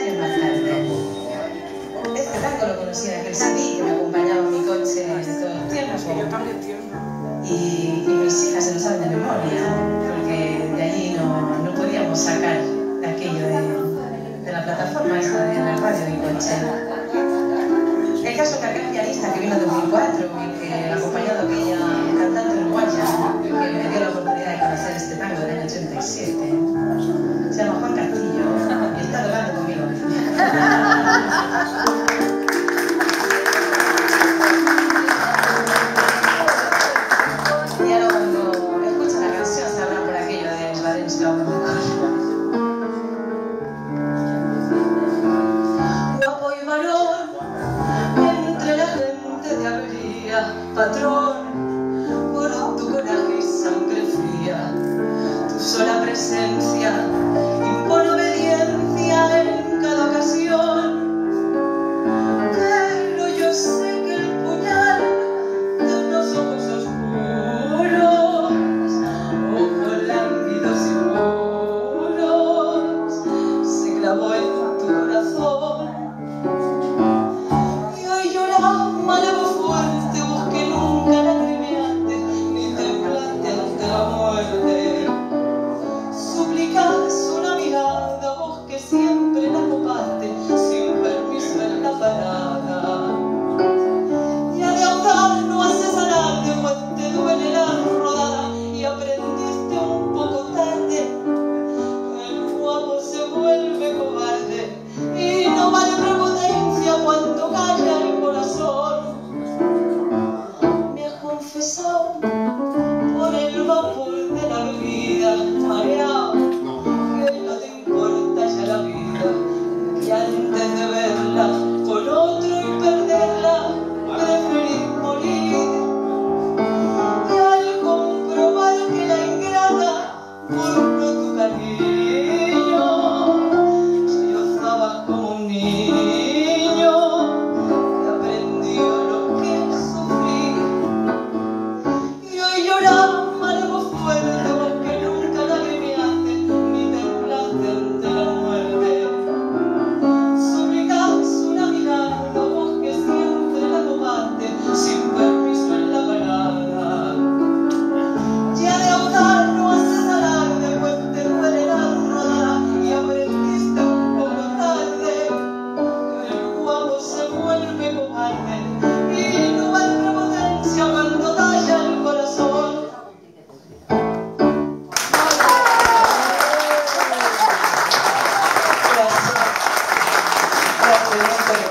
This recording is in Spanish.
Años más tarde. Este tango lo conocí en aquel CD que me acompañaba en mi coche todos los tiempos. Y mis hijas se lo saben de memoria, porque de allí no podíamos sacar de aquello de la plataforma esa de la radio de coche. El caso que aquel pianista que vino en 2004 y que acompañado a aquella cantante uruguaya que me dio la oportunidad de conocer este tango del año 87, se llama Juan Castillo y está hablando conmigo. Y ahora cuando escuchan la canción sabrán por aquello de Valencia o guapo y varón entre la gente te habría, patrón, por tu coraje y sangre fría, tu sola presencia impone obediencia en cada ocasión. Pero yo sé que el puñal de unos ojos oscuros, ojos lánguidos y puros, se clavó en tu corazón. Y hoy lloraba la voz fuerte, vos que nunca la premiaste ni temblaste ante la muerte. Suplicás una mirada, vos que siempre la copaste sin permiso en la parada. Y a de audaz no haces alarde, pues te duele la rodada y aprendiste un poco tarde. El guapo se vuelve cobarde y no vale prepotencia cuando calla el corazón. Me has confesado por el vapor de la vida, mareado, que no te importa ya la vida, que antes de verla con otro y perderla preferís morir. Y al comprobar que la ingrata burló tu cariño, sollozabas como un niño que aprendió lo que es sufrir. Y hoy llorás algo fuerte, vos que nunca la agremiaste ni temblaste ante la muerte. Suplicás una mirada, vos que siempre la tomaste sin permiso en la parada. Ya de audaz no haces alarde, pues te duele la rodada y aprendiste un poco tarde que el guapo se vuelve cobarde y no va en prepotencia cuando talla el corazón. Gracias. Gracias.